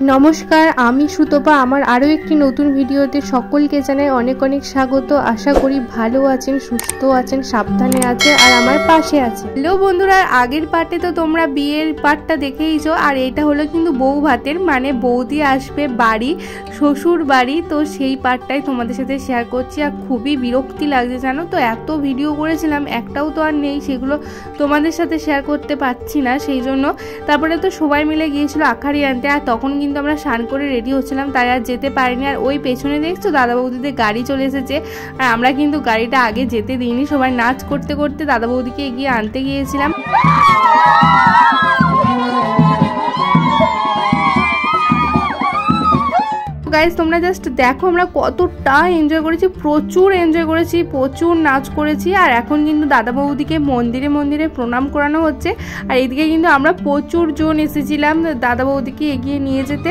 নমস্কার, আমি সুতপা। আমার আরও একটি নতুন ভিডিওতে সকলকে জানাই অনেক অনেক স্বাগত। আশা করি ভালো আছেন, সুস্থ আছেন, সাবধানে আছে আর আমার পাশে আছে। হ্যালো বন্ধুরা, আগের পার্টে তো তোমরা বিয়ের পার্টটা দেখেইছো, আর এটা হলো কিন্তু বউ ভাতের, মানে বৌদি আসবে বাড়ি, শ্বশুর বাড়ি। তো সেই পার্টটাই তোমাদের সাথে শেয়ার করছি। আর খুবই বিরক্তি লাগছে জানো তো, এত ভিডিও করেছিলাম একটাও তো আর নেই, সেগুলো তোমাদের সাথে শেয়ার করতে পারছি না সেই জন্য। তারপরে তো সবাই মিলে গিয়েছিল আখাড়ি আনতে, আর তখন কিন্তু আমরা স্নান করে রেডি হচ্ছিলাম, তাই আর যেতে পারিনি। আর ওই পেছনে দেখছো দাদা বৌদিদের গাড়ি চলে এসেছে, আর আমরা কিন্তু গাড়িটা আগে যেতে দিইনি, সবাই নাচ করতে করতে দাদা বৌদিকে এগিয়ে আনতে গিয়েছিলাম। গাইস তোমরা জাস্ট দেখো আমরা কতটা এনজয় করেছি, প্রচুর এনজয় করেছি, প্রচুর নাচ করেছি। আর এখন কিন্তু দাদা বৌদিকে মন্দিরে মন্দিরে প্রণাম করানো হচ্ছে, আর এদিকে কিন্তু আমরা প্রচুর জন এসেছিলাম দাদা বৌদিকে এগিয়ে নিয়ে যেতে।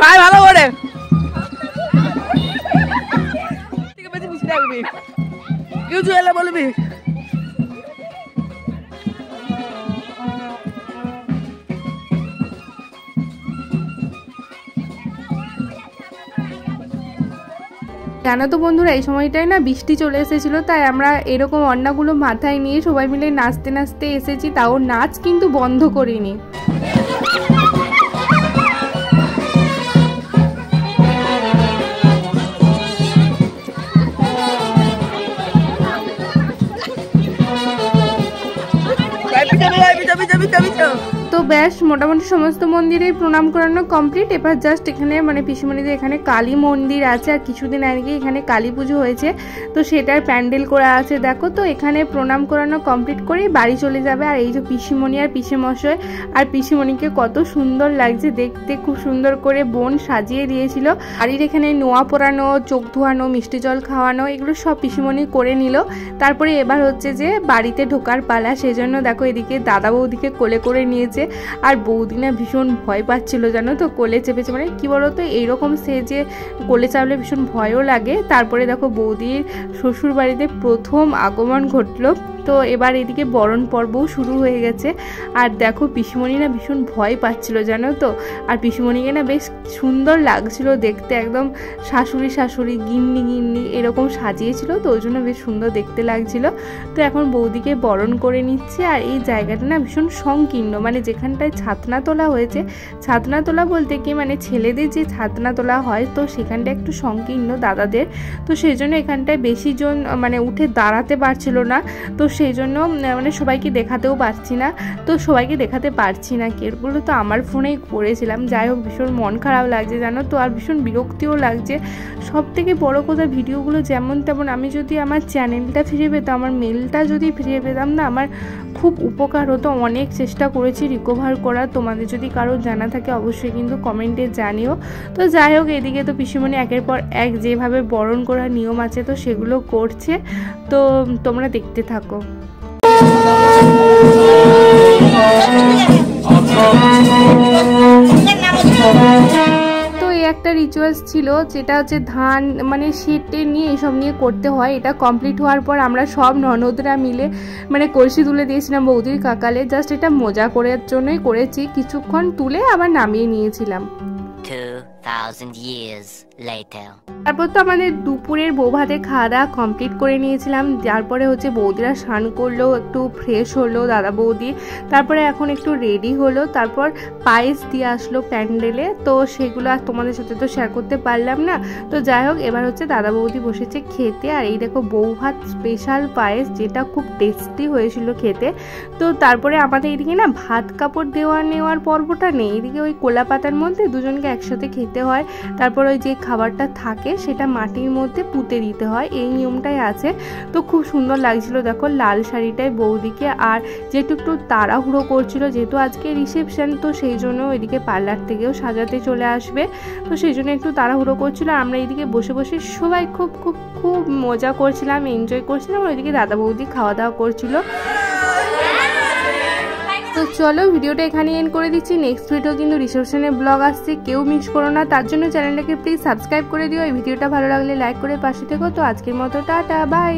ভাই ভালো করে কিছু এলে বলবি। জানো তো বন্ধুরা, এই সময়টায় না বৃষ্টি চলে এসেছিল, তাই আমরা এরকম অন্নাগুলো মাথায় নিয়ে সবাই মিলে নাচতে নাচতে এসেছি, তাও নাচ কিন্তু বন্ধ করিনি। তো ব্যাস মোটামুটি সমস্ত মন্দিরেই প্রণাম করানো কমপ্লিট। এবার জাস্ট এখানে মানে পিসিমণিদের এখানে কালী মন্দির আছে, আর কিছুদিন আগে এখানে কালী পুজো হয়েছে, তো সেটার প্যান্ডেল করা আছে দেখো। তো এখানে প্রণাম করানো কমপ্লিট করেই বাড়ি চলে যাবে। আর এই যে পিসিমণি আর পিসেমশাই, আর পিসিমণিকে কত সুন্দর লাগছে দেখতে, খুব সুন্দর করে বোন সাজিয়ে দিয়েছিল। বাড়ির এখানে নোয়া পরানো, চোখ ধোয়ানো, মিষ্টি জল খাওয়ানো, এগুলো সব পিসিমণি করে নিল। তারপরে এবার হচ্ছে যে বাড়িতে ঢোকার পালা, সেজন্য দেখো এদিকে দাদা বৌদিকে কোলে করে নিয়েছে। আর বৌদি না ভীষণ ভয় পাচ্ছিল জানো তো, কোলে চেপেছে, মানে কি বলতো এইরকম সে যে কোলে চাপলে ভীষণ ভয়ও লাগে। তারপরে দেখো বৌদির শ্বশুর বাড়িতে প্রথম আগমন ঘটলো। তো এবার এদিকে বরণ পর্বও শুরু হয়ে গেছে। আর দেখো পিসিমণি না ভীষণ ভয় পাচ্ছিল জানো তো, আর পিসিমণিকে না বেশ সুন্দর লাগছিল দেখতে, একদম শাশুড়ি শাশুড়ি গিন্নি গিন্নি এরকম সাজিয়েছিল, তো ওই জন্য বেশ সুন্দর দেখতে লাগছিল। তো এখন বৌদিকে বরণ করে নিচ্ছে। আর এই জায়গাটা না ভীষণ সংকীর্ণ, মানে যেখানটায় ছাতনা তোলা হয়েছে, ছাতনা তোলা বলতে কি মানে ছেলেদের যে ছাতনা তোলা হয়, তো সেখানটা একটু সংকীর্ণ দাদাদের, তো সেই জন্য এখানটায় বেশি জন মানে উঠে দাঁড়াতে পারছিল না, তো সেই জন্য মানে সবাইকে দেখাতেও পারছি না। তো সবাইকে দেখাতে পারছি না, কেরগুলো তো আমার ফোনেই করেছিলাম। যাই হোক ভীষণ মন খারাপ লাগছে জানো তো, আর ভীষণ বিরক্তিও লাগছে। সব থেকে বড়ো কথা ভিডিওগুলো যেমন তেমন আমি যদি আমার চ্যানেলটা ফিরে পেতাম, আমার মেলটা যদি ফিরে পেতাম না, আমার খুব উপকার হতো। অনেক চেষ্টা করেছি রিকভার করার, তোমাদের যদি কারো জানা থাকে অবশ্যই কিন্তু কমেন্টে জানিও। তো যাই হোক এদিকে তো পিসিমণি একের পর এক যেভাবে বরণ করার নিয়ম আছে তো সেগুলো করছে, তো তোমরা দেখতে থাকো। তো এই একটা রিচুয়ালস ছিল, যেটা হচ্ছে ধান মানে সেটে নিয়ে এসব নিয়ে করতে হয়। এটা কমপ্লিট হওয়ার পর আমরা সব ননদরা মিলে মানে কলসি তুলে দিয়েছিলাম বৌদির কাকালে। জাস্ট এটা মজা করার জন্যই করেছি, কিছুক্ষণ তুলে আবার নামিয়ে নিয়েছিলাম। 2000 years later. তারপর তো আমাদের দুপুরের বউ ভাতে খাওয়া দাওয়া কমপ্লিট করে নিয়েছিলাম। তারপরে হচ্ছে বৌদিরা স্নান করলো, একটু ফ্রেশ হলো দাদা বৌদি, তারপরে এখন একটু রেডি হলো। তারপর পায়েস দিয়ে আসলো প্যান্ডেলে, তো সেগুলো আর তোমাদের সাথে তো শেয়ার করতে পারলাম না। তো যাই হোক এবার হচ্ছে দাদা বৌদি বসেছে খেতে। আর এই দেখো বউ ভাত স্পেশাল পায়েস, যেটা খুব টেস্টি হয়েছিল খেতে। তো তারপরে আমাদের এইদিকে না ভাত কাপড় নেওয়ার পর্বটা নেই, এদিকে ওই কোলা পাতার মধ্যে দুজনকে একসাথে খেতে হয়। তারপর ওই যে খাবারটা থাকে সেটা মাটির মধ্যে পুঁতে দিতে হয়, এই নিয়মটাই আছে। তো খুব সুন্দর লাগছিল দেখো লাল শাড়িটায় বৌদিকে। আর যেহেতু একটু তাড়াহুড়ো করছিল, যেহেতু আজকে রিসেপশন, তো সেই জন্য এদিকে পার্লার থেকেও সাজাতে চলে আসবে, তো সেই জন্য একটু তাড়াহুড়ো করছিল। আমরা এইদিকে বসে বসে সবাই খুব খুব খুব মজা করছিলাম, এনজয় করছিলাম। ওইদিকে দাদা বৌদি খাওয়া দাওয়া করছিল। তো চলো ভিডিওটা এখানে এন্ড করে দিচ্ছি। নেক্সট ভিডিও কিন্তু রিসেপশনের ব্লগ আসছে, কেউ মিস করো না। তার জন্য চ্যানেলটাকে প্লিজ সাবস্ক্রাইব করে দিও। এই ভিডিওটা ভালো লাগলে লাইক করে পাশে থেকো। তো আজকের মতো টাটা, বাই।